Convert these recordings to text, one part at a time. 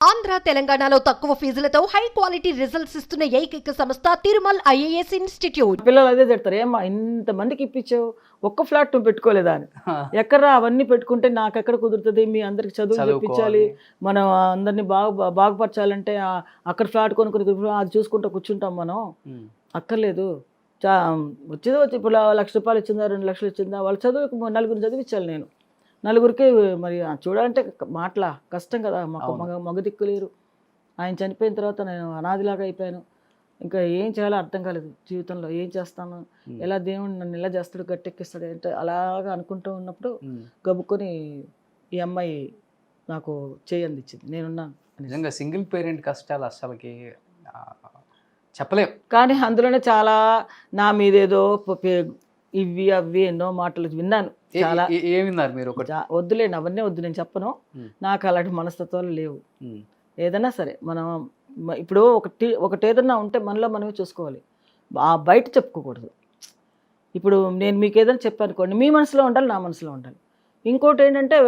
ఆంధ్ర తెలంగాణలో తక్కువ ఫీజులతో high quality results ఇస్తున్న ఏకైక సంస్థ తిరుమల్ ఐఏఎస్ ఇన్స్టిట్యూట్. పిల్లలు అదే తిడతారు, ఏమ్మా ఇంతమందికి ఇప్పించావు, ఒక్క ఫ్లాట్ నువ్వు పెట్టుకోలేదా అని. ఎక్కడ అవన్నీ పెట్టుకుంటే నాకు ఎక్కడ కుదురుతుంది, మీ అందరికి చదువు చెప్పించాలి, మనం అందరినీ బాగుపరచాలంటే అక్కడ ఫ్లాట్ కొనుక్కొని అది చూసుకుంటూ కూర్చుంటాం మనం. అక్కర్లేదు, వచ్చేది వచ్చి ఇప్పుడు 1 లక్ష రూపాయలు ఇచ్చిందా 2 లక్షలు ఇచ్చిందా, వాళ్ళ చదువు నలుగురిని చదివించాలి. నేను నలుగురికి మరి చూడాలంటే మాటలా కష్టం కదా, మగ దిక్కులేరు. ఆయన చనిపోయిన తర్వాత నేను అనాదిలాగా అయిపోయాను. ఇంకా ఏం చేయాలో అర్థం కాలేదు జీవితంలో, ఏం చేస్తాను, ఎలా దేవుడు నన్ను ఎలా చేస్తాడు, గట్టెక్కిస్తాడు అంటే అలాగా అనుకుంటూ ఉన్నప్పుడు గబుక్కొని ఈ అమ్మాయి నాకు చేయందిచ్చింది, నేనున్నాను. నిజంగా సింగిల్ పేరెంట్ కష్టాలు అసలుకి చెప్పలేం. కానీ అందులోనే చాలా నా మీదేదో ఇవి అవి ఎన్నో మాటలు విన్నాను. చాలా ఏమిన్నారు మీరు? వద్దులేండి, అవన్నీ వద్దు, నేను చెప్పను. నాకు అలాంటి మనస్తత్వాలు లేవు. ఏదైనా సరే మనం ఇప్పుడు ఒకటి ఏదన్నా ఉంటే మనలో మనమే చూసుకోవాలి, బయట చెప్పుకోకూడదు. ఇప్పుడు నేను మీకు ఏదైనా చెప్పాను అనుకోండి, మీ మనసులో ఉండాలి, నా మనసులో ఉండాలి. ఇంకోటి ఏంటంటే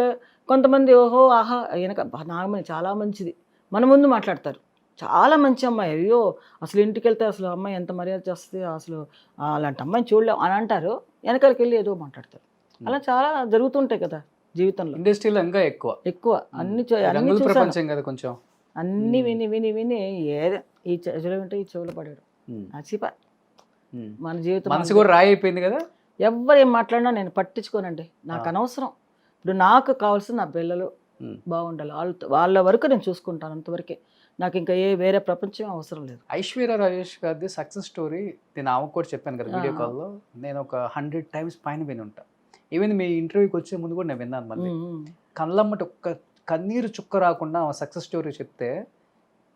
కొంతమంది ఓహో ఆహా వెనక నాగమణి చాలా మంచిది మన ముందు మాట్లాడతారు, చాలా మంచి అమ్మాయి, అయ్యో అసలు ఇంటికి వెళ్తే అసలు అమ్మాయి ఎంత మర్యాద చేస్తుంది, అసలు అలాంటి అమ్మాయిని చూడలేం అని అంటారు, వెనకాలకి వెళ్ళి ఏదో మాట్లాడతారు. అలా చాలా జరుగుతుంటాయి కదా జీవితంలో, ఇండస్ట్రీలో ఇంకా ఎక్కువ అన్ని ప్రపంచం కదా కొంచెం. అన్ని విని విని విని ఏదో ఈ చెవులు వింటే ఈ చెవులు పడాడు అసిపా. మన జీవితం మనసు కూడా రాయి అయిపోయింది కదా. ఎవరు ఏం మాట్లాడినా నేను పట్టించుకోనండి, నాకు అనవసరం. ఇప్పుడు నాకు కావాల్సిన నా పిల్లలు బాగుండాలి, వాళ్ళ వరకు నేను చూసుకుంటాను, అంతవరకే. నాకు ఇంకా వేరే ప్రపంచం అవసరం లేదు. ఐశ్వర్య రాజేష్ గారిది సక్సెస్ స్టోరీ నేను ఆమెకు కూడా చెప్పాను కదా వీడియో కాల్లో, నేను ఒక 100 times పైన విని ఉంటా. ఈవెన్ మీ ఇంటర్వ్యూకి వచ్చే ముందు కూడా నేను విన్నాను. మళ్ళీ కళ్ళమ్మటి ఒక్క కన్నీరు చుక్క రాకుండా ఆమె సక్సెస్ స్టోరీ చెప్తే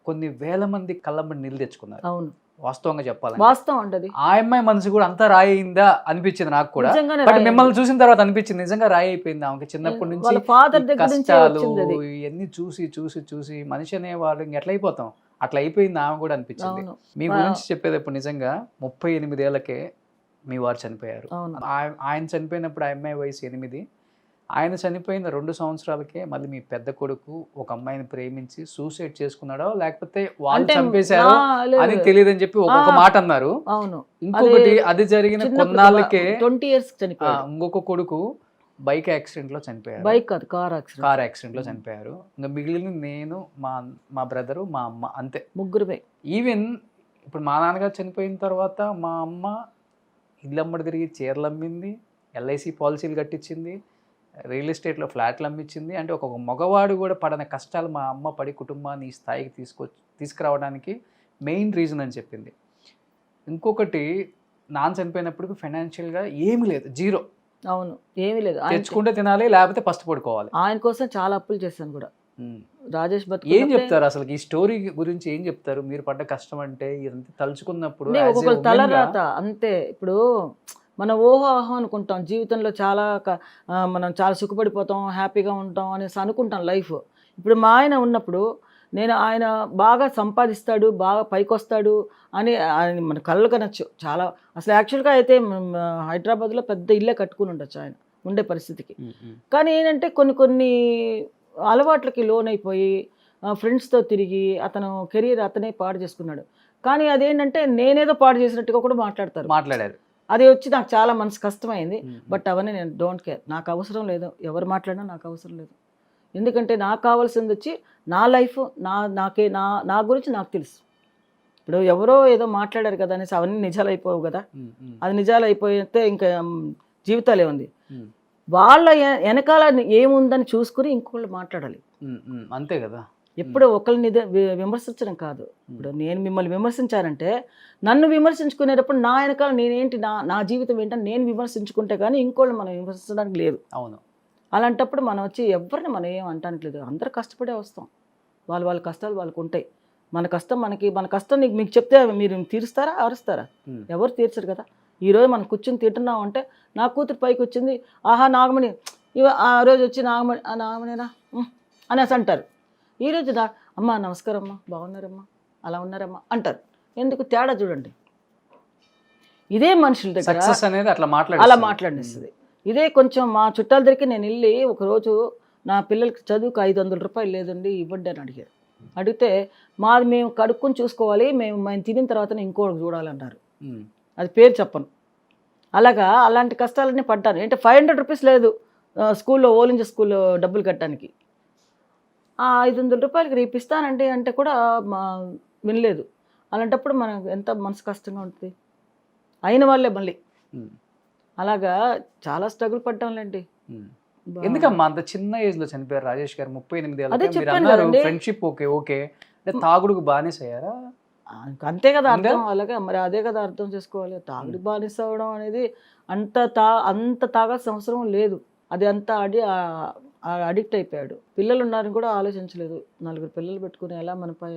కొన్ని వేల మంది కళ్ళమ్మటి నీళ్ళు తెచ్చుకున్నారు. అవును, వాస్తవంగా చెప్పాలి, వాస్తవం అంటది. ఆ అమ్మాయి మనసు కూడా అంతా రాయి అయిందా అనిపించింది నాకు కూడా. బట్ మిమ్మల్ని చూసిన తర్వాత అనిపించింది నిజంగా రాయి అయిపోయింది ఆమెకి. చిన్నప్పటి నుంచి కష్టాలు ఇవన్నీ చూసి చూసి చూసి మనిషి అనేవాడు ఎట్లా అయిపోతాం, అట్లా అయిపోయింది ఆమె కూడా అనిపించింది. మీ గురించి చెప్పేటప్పుడు నిజంగా 38 ఏళ్లకే మీ వారు చనిపోయారు. ఆయన చనిపోయినప్పుడు ఆ అమ్మాయి వయసు 8. ఆయన చనిపోయిన 2 సంవత్సరాలకే మళ్ళీ మీ పెద్ద కొడుకు ఒక అమ్మాయిని ప్రేమించి సూసైడ్ చేసుకున్నాడో లేకపోతే వాళ్ళు చంపేశారో అని తెలియదని చెప్పి ఒక మాట అన్నారు. ఇంకొకటి అది జరిగిన కొన్నాళ్ళకే 20 years ఇంకొక కొడుకు బైక్ యాక్సిడెంట్ లో చనిపోయారు. బైక్ కాదు, కార్ యాక్సిడెంట్ లో చనిపోయారు. ఇంకా మిగిలిన నేను, మా బ్రదరు, మా అమ్మ, అంతే, ముగ్గురుమే. ఈవెన్ ఇప్పుడు మా నాన్నగారు చనిపోయిన తర్వాత మా అమ్మ ఇల్లమ్మడి తిరిగి చీరలు అమ్మింది, LIC పాలసీలు కట్టించింది, రియల్ ఎస్టేట్లో ఫ్లాట్లు అమ్మించింది. అంటే ఒక మగవాడు కూడా పడని కష్టాలు మా అమ్మ పడి కుటుంబాన్ని ఈ స్థాయికి తీసుకురావడానికి మెయిన్ రీజన్ అని చెప్పింది. ఇంకొకటి, నాన్న చనిపోయినప్పుడు ఫైనాన్షియల్గా ఏమీ లేదు, 0. అవును, ఏమీ లేదు, తెచ్చుకుంటే తినాలి, లేకపోతే ఫస్ట్ పడుకోవాలి. ఆయన కోసం చాలా అప్పులు చేశాను కూడా. రాజేష్ ఏం చెప్తారు అసలు ఈ స్టోరీ గురించి, ఏం చెప్తారు మీరు పడ్డ కష్టం అంటే? ఇదంతా తలుచుకున్నప్పుడు ఒక్కొక్క తలరాత అంతే. ఇప్పుడు మనం ఓహోహో అనుకుంటాం జీవితంలో, చాలా మనం చాలా సుఖపడిపోతాం, హ్యాపీగా ఉంటాం అనేసి అనుకుంటాం లైఫ్. ఇప్పుడు మా ఆయన ఉన్నప్పుడు ఆయన బాగా సంపాదిస్తాడు, బాగా పైకి వస్తాడు అని మన కళ్ళు కనొచ్చు చాలా. అసలు యాక్చువల్గా అయితే హైదరాబాద్లో పెద్ద ఇల్లే కట్టుకుని ఉండొచ్చు ఆయన ఉండే పరిస్థితికి. కానీ ఏంటంటే కొన్ని అలవాట్లకి లోన్ అయిపోయి ఫ్రెండ్స్తో తిరిగి అతను కెరీర్ అతనే పాడు చేసుకున్నాడు. కానీ అదేంటంటే నేనేదో పాడు చేసినట్టుగా కూడా మాట్లాడారు. అది వచ్చి నాకు చాలా మనసు కష్టమైంది. బట్ అవన్నీ నేను డోంట్ కేర్, నాకు అవసరం లేదు, ఎవరు మాట్లాడినా నాకు అవసరం లేదు. ఎందుకంటే నాకు కావాల్సింది వచ్చి నా లైఫ్, నా గురించి నాకు తెలుసు. ఇప్పుడు ఎవరో ఏదో మాట్లాడారు కదా అనేసి అవన్నీ నిజాలు అయిపోవు కదా. అది నిజాలు అయిపోతే ఇంకా జీవితాలు ఏముంది, వాళ్ళ వెనకాల ఏముందని చూసుకుని ఇంకొకళ్ళు మాట్లాడాలి, అంతే కదా. ఎప్పుడు ఒకరిని విమర్శించడం కాదు. ఇప్పుడు నేను మిమ్మల్ని విమర్శించానంటే నన్ను విమర్శించుకునేటప్పుడు నా వెనకాల నేనేంటి, నా జీవితం ఏంటని నేను విమర్శించుకుంటే కానీ ఇంకోళ్ళు మనం విమర్శించడానికి లేదు. అవును, అలాంటప్పుడు మనం వచ్చి ఎవరిని మనం ఏం అంటానికి లేదు. అందరూ కష్టపడే వస్తాం, వాళ్ళ కష్టాలు వాళ్ళకు ఉంటాయి. మన కష్టం మీకు చెప్తే మీరు తీరుస్తారా, అరుస్తారా? ఎవరు తీర్చరు కదా. ఈరోజు మనం కూర్చొని తింటున్నాం అంటే నా కూతురు పైకి వచ్చింది, ఆహా నాగమణి, ఆ రోజు వచ్చి నాగమణినా అనేసి అంటారు. ఈరోజు అమ్మ నమస్కారం అమ్మా, బాగున్నారమ్మా, అలా ఉన్నారమ్మా అంటారు. ఎందుకు తేడా చూడండి. ఇదే మనుషుల దగ్గర అలా మాట్లాడిస్తుంది. ఇదే కొంచెం మా చుట్టాల దగ్గరికి నేను వెళ్ళి ఒకరోజు నా పిల్లలకి చదువుకు 500 రూపాయలు లేదండి ఇవ్వండి అని అడిగారు. అడిగితే మాది మేము కడుక్కొని చూసుకోవాలి, మేము తినిన తర్వాత ఇంకోటి చూడాలన్నారు. అది పేరు చెప్పను. అలాంటి కష్టాలన్నీ పడ్డాను. అంటే 500 రూపీస్ లేదు స్కూల్లో, ఓలింజ స్కూల్లో డబ్బులు కట్టడానికి. 500 రూపాయలకి రేపు ఇస్తానండి అంటే కూడా వినలేదు. అలాంటప్పుడు మనకు ఎంత మనసు కష్టంగా ఉంటుంది. అయిన వాళ్ళే మళ్ళీ అలాగా చాలా స్ట్రగుల్ పడ్డాంలేండి. ఎందుకమ్మా అంత చిన్న ఏజ్ లో చనిపోయారు రాజేష్ గారు? 38 ఏళ్ళ ఫ్రెండ్షిప్ ఓకే తాగుడుకు బానిస అయ్యారా? అంతే కదా అర్థం. అలాగే మరి అదే కదా అర్థం చేసుకోవాలి. తాగుడికి బానిస అవ్వడం అనేది అంత తాగాల్సిన అవసరం లేదు. అది అంతా అడిక్ట్ అయిపోయాడు. పిల్లలు ఉన్నారని కూడా ఆలోచించలేదు. 4 పిల్లలు పెట్టుకుని ఎలా మనపై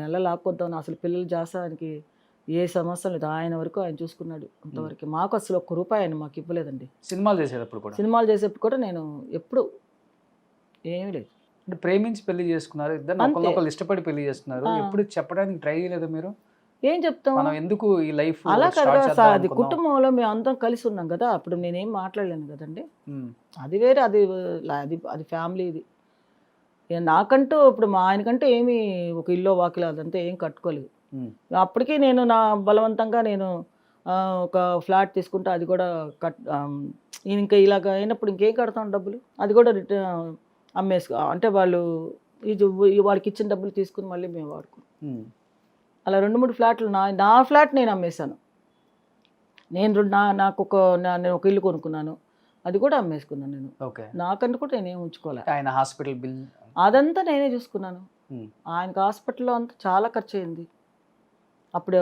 ఎలా లాక్కొద్దామని అసలు పిల్లలు జాసానికి ఏ సమస్య లేదు. ఆయన వరకు ఆయన చూసుకున్నాడు అంతవరకు. మాకు అసలు ₹1 ఆయన మాకు ఇవ్వలేదండి. సినిమాలు చేసేటప్పుడు కూడా నేను ఎప్పుడు ఏమీ లేదు. అంటే ప్రేమించి పెళ్లి చేసుకున్నారు, ఇద్దరు ఒకరినొకరు ఇష్టపడి పెళ్లి చేసుకున్నారు. ఎప్పుడు చెప్పడానికి ట్రై చేయలేదు మీరు? ఏం చెప్తాం, మనం ఎందుకు ఈ లైఫ్ అలా కదా. అది కుటుంబంలో మేము అందరం కలిసి ఉన్నాం కదా. అప్పుడు నేనేం మాట్లాడలేను కదండి. అది వేరే, అది ఫ్యామిలీది. నాకంటూ ఇప్పుడు మా ఆయనకంటూ ఏమి ఒక ఇల్లు వాకిలు అదంతా ఏం కట్టుకోలేదు. అప్పటికీ నేను బలవంతంగా ఒక ఫ్లాట్ తీసుకుంటే అది కూడా ఇంకా ఇలాగ అయినప్పుడు ఇంకేం కడతాం డబ్బులు, అది కూడా అంటే వాళ్ళకి ఇచ్చిన డబ్బులు తీసుకుని మళ్ళీ మేము వాడుకున్నాం. అలా 2-3 ఫ్లాట్లు నా ఫ్లాట్ నేను అమ్మేశాను. నేను ఒక ఇల్లు కొనుక్కున్నాను, అది కూడా అమ్మేసుకున్నాను నేను. నాకంటూ కూడా నేనేం ఉంచుకోలే. ఆయన హాస్పిటల్ బిల్ అదంతా నేనే చూసుకున్నాను. ఆయనకు హాస్పిటల్లో అంతా చాలా ఖర్చు అయింది. అప్పుడు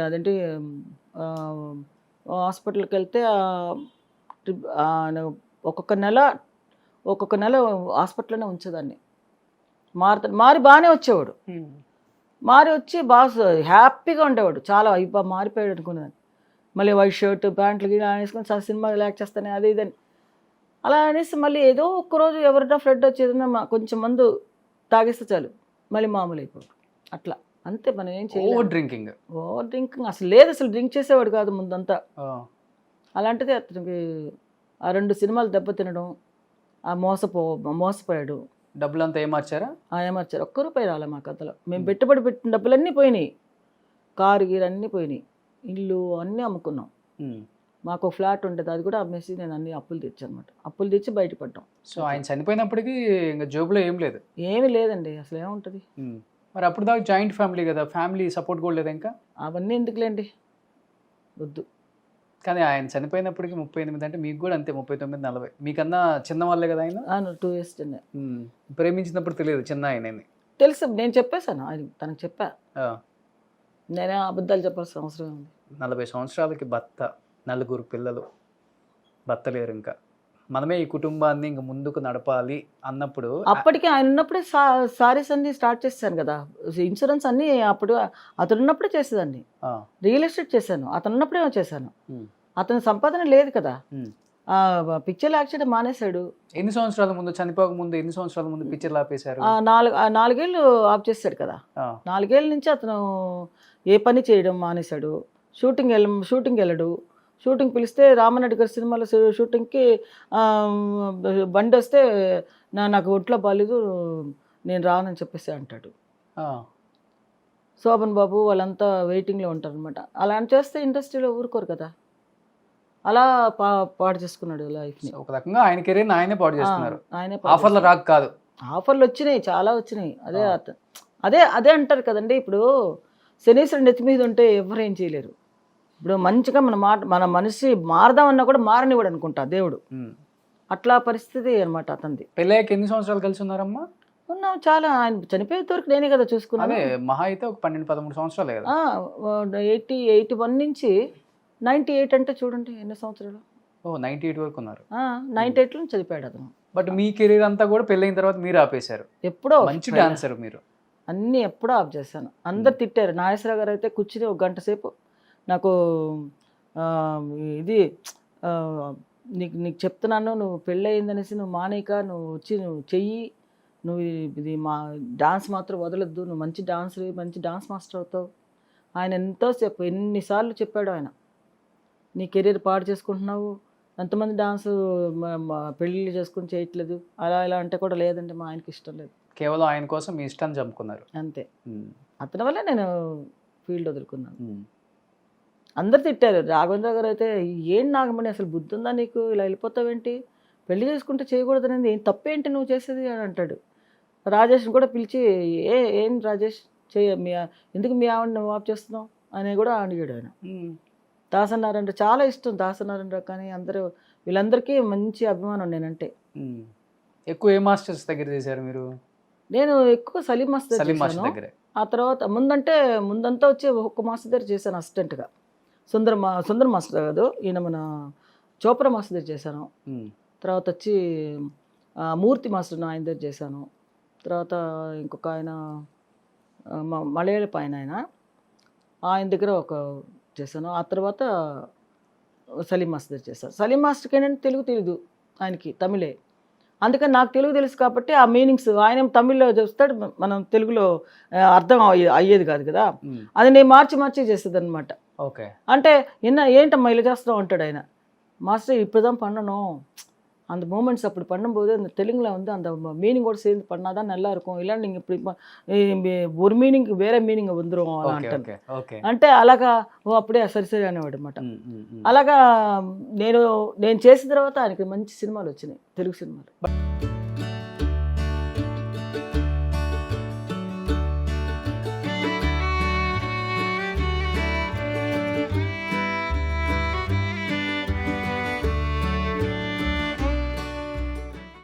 అదేంటి హాస్పిటల్కి వెళ్తే ఒక్కొక్క నెల హాస్పిటల్లోనే ఉంచేదాన్ని. మారి బాగానే వచ్చేవాడు. మారి వచ్చి బాగా హ్యాపీగా ఉండేవాడు. చాలా మారిపోయాడు అనుకునేదాన్ని. మళ్ళీ వైట్ షర్ట్ ప్యాంట్లు గిన వేసుకొని సినిమా రిలాక్స్ చేస్తానే అది ఇదని అలా అనేసి మళ్ళీ ఏదో ఒక్కరోజు ఎవరైనా ఫ్రెండ్ వచ్చి ఏదైనా కొంచెం మందు తాగేస్తే చాలు మళ్ళీ మామూలు అయిపోయాడు. అట్లా అంతే. మనం ఏం చేయలేదు. ఓవర్ డ్రింకింగ్ అసలు లేదు. అసలు డ్రింక్ చేసేవాడు కాదు ముందంతా. అలాంటిది అతనికి 2 సినిమాలు దెబ్బతినడం, మోసపోయాడు. డబ్బులు అంతా ఏమార్చారు. ₹1 రాలే మా కథలో. మేము పెట్టుబడి పెట్టిన డబ్బులన్నీ పోయినాయి. కారు గీరు అన్నీ పోయినాయి. ఇల్లు అన్నీ అమ్ముకున్నాం. మాకు ఫ్లాట్ ఉంటుంది, అది కూడా అమ్మేసి నేను అన్ని అప్పులు తెచ్చాను అనమాట. అప్పులు తెచ్చి బయటపడ్డాం. సో ఆయన చనిపోయినప్పటికీ ఇంకా జోబులో ఏం లేదు? ఏమీ లేదండి, అసలు ఏముంటుంది. మరి అప్పుడు దాకా జాయింట్ ఫ్యామిలీ కదా, ఫ్యామిలీ సపోర్ట్ కూడా లేదా? ఇంకా అవన్నీ ఎందుకులేండి, వద్దు. కానీ ఆయన చనిపోయినప్పటికీ 38 అంటే మీకు కూడా అంతే 39-40. మీకన్నా చిన్న వాళ్ళే కదా ఆయన? 2 years చిన్న. ప్రేమించినప్పుడు తెలియదు చిన్న ఆయన తెలుసు. నేను చెప్పేశాను ఆయన, తనకు చెప్పా. నేనే అబద్ధాలు చెప్పాల్సిన అవసరం ఉంది. 40 సంవత్సరాలకి భర్త, 4 పిల్లలు, భర్త లేరు. ఇంకా మనమే ఈ కుటుంబాన్ని ఇంక ముందుకు నడపాలి అన్నప్పుడు అప్పటికే ఆయన ఉన్నప్పుడే సారీస్ అన్ని స్టార్ట్ చేశాను కదా. ఇన్సూరెన్స్ అన్ని అప్పుడు అతను ఉన్నప్పుడే చేసేదాన్ని. రియల్ ఎస్టేట్ చేశాను అతను ఉన్నప్పుడే చేశాను. అతని సంపాదన లేదు కదా. పిక్చర్లు యాక్చువల్లీ మానేశాడు. ఎన్ని సంవత్సరాల ముందు, చనిపోక ముందు ఎన్ని సంవత్సరాల ముందు పిక్చర్లు ఆపేశారు? 4 ఏళ్ళు ఆఫ్ చేశాడు కదా. 4 ఏళ్ళ నుంచి అతను ఏ పని చేయడం మానేశాడు. షూటింగ్ వెళ్ళడు. షూటింగ్ పిలిస్తే రామనాయుడు గారి సినిమాలో షూటింగ్కి బండి వస్తే నాకు ఒంట్లో బాగాలేదు నేను రానని చెప్పేసి అంటాడు. శోభన్ బాబు వాళ్ళంతా వెయిటింగ్లో ఉంటారు అనమాట. అలా చేస్తే ఇండస్ట్రీలో ఊరుకోరు కదా. అలా పాడు చేసుకున్నాడు లైఫ్ని. ఒక రకంగా ఆయన కెరీర్ ఆయనే పాడు చేసుకున్నారు. ఆఫర్లు రాక కాదు, ఆఫర్లు వచ్చినాయి, చాలా వచ్చినాయి. అదే అంటారు కదండి. ఇప్పుడు శనీశ్వరుడు నెత్తి మీద ఉంటే ఎవరేం చేయలేరు. ఇప్పుడు మంచిగా మన మనిషి మారదామన్నా కూడా మారనివాడు అనుకుంటా దేవుడు. అట్లా పరిస్థితి అనమాట అతనిది. పెళ్ళయ్యాక ఎన్ని సంవత్సరాలు కలిసి ఉన్నారమ్మా? ఉన్నాం చాలా. ఆయన చనిపోయేంత వరకు నేనే కదా చూసుకున్నాను. మహా అయితే ఒక 12-13 సంవత్సరాలే కదా. 81 నుంచి 98 అంటే చూడండి ఎన్ని సంవత్సరాలు. 98 వరకు ఉన్నారు. 98లో చనిపోయాడు అతను. బట్ మీ కెరీర్ అంతా కూడా పెళ్ళైన తర్వాత మీరు ఆపేశారు. ఎప్పుడో. మంచి డాన్సర్ మీరు. అన్నీ ఎప్పుడో ఆఫ్ చేశాను. అందరు తిట్టారు. నాగేశ్వరరావు గారు అయితే కూర్చుని 1 గంట సేపు నాకు ఇది నీకు చెప్తున్నాను, నువ్వు పెళ్ళి అయిందనేసి నువ్వు మానేక నువ్వు వచ్చి నువ్వు చెయ్యి, నువ్వు ఇది మా డాన్స్ మాత్రం వదలొద్దు, నువ్వు మంచి డాన్స్ మాస్టర్ అవుతావు. ఆయన ఎంతోసేపు ఎన్నిసార్లు చెప్పాడు ఆయన, నీ కెరీర్ పాడు చేసుకుంటున్నావు, ఎంతమంది డాన్స్ పెళ్ళిళ్ళు చేసుకుని చేయట్లేదు, అలా ఇలా అంటే కూడా లేదండి మా ఆయనకి ఇష్టం లేదు. కేవలం ఆయన కోసం మీ ఇష్టాన్ని చంపుకున్నారు. అంతే. అతని వల్ల నేను ఫీల్డ్ వదులుకున్నాను. అందరు తిట్టారు. రాఘవేంద్ర గారు అయితే, ఏం నాగమణి అసలు బుద్ధి ఉందా నీకు, ఇలా వెళ్ళిపోతావేంటి, పెళ్లి చేసుకుంటే చేయకూడదనేది ఏం తప్పేంటి నువ్వు చేసేది అని అంటాడు. రాజేష్ని కూడా పిలిచి, ఏం రాజేష్ ఎందుకు మీ ఆవిడని వాప్ చేస్తున్నావు అని కూడా అడిగాడు ఆయన. దాసనారాయణ చాలా ఇష్టం, దాసనారాయణ కానీ అందరూ వీళ్ళందరికీ మంచి అభిమానం నేనంటే. ఎక్కువ ఏ మాస్టర్స్ దగ్గర చేశారు మీరు? నేను ఎక్కువ సలీం మాస్టర్ చేశాను. ఆ తర్వాత ముందంతా వచ్చి ఒక్క మాస్టర్ దగ్గర చేశాను అసిస్టెంట్గా. సుందర్ మాస్టర్ కాదు, ఈయన మన చోప్రా మాస్టర్ దగ్గర చేశాను. తర్వాత వచ్చి మూర్తి మాస్టర్ ఆయన దగ్గర చేశాను. తర్వాత ఇంకొక ఆయన మలయాళపు ఆయన దగ్గర ఒక చేశాను. ఆ తర్వాత సలీం మాస్టర్ దగ్గర చేశాను. సలీం మాస్టర్కి ఏంటంటే తెలుగు తెలీదు, ఆయనకి తమిళే. అందుకని నాకు తెలుగు తెలుసు కాబట్టి ఆ మీనింగ్స్ ఆయన తమిళ్లో చూస్తాడు, మనం తెలుగులో అర్థం అయ్యేది కాదు కదా, అది నేను మార్చి చేసేది అనమాట. ఓకే. అంటే ఏంటమ్మా ఇలా చేస్తావు అంటాడు ఆయన. మాస్టర్ இப்போதான் பண்ணணும், அந்த மூமெண்ட்ஸ் அப்படி பண்ணும்போது அந்த தெலுங்குல வந்து அந்த மீனிங்கோடு சேர்ந்து பண்ணாதான் நல்லா இருக்கும், இல்லை நீங்கள் இப்படி ஒரு మీనింగ్ వేరే మీనింగ్ வந்துடும் అలా అంటాను. అంటే అలాగా అప్పుడే సరి అనేవాడు అనమాట. అలాగా నేను చేసిన తర్వాత ఆయనకి మంచి సినిమాలు వచ్చినాయి, తెలుగు సినిమాలు.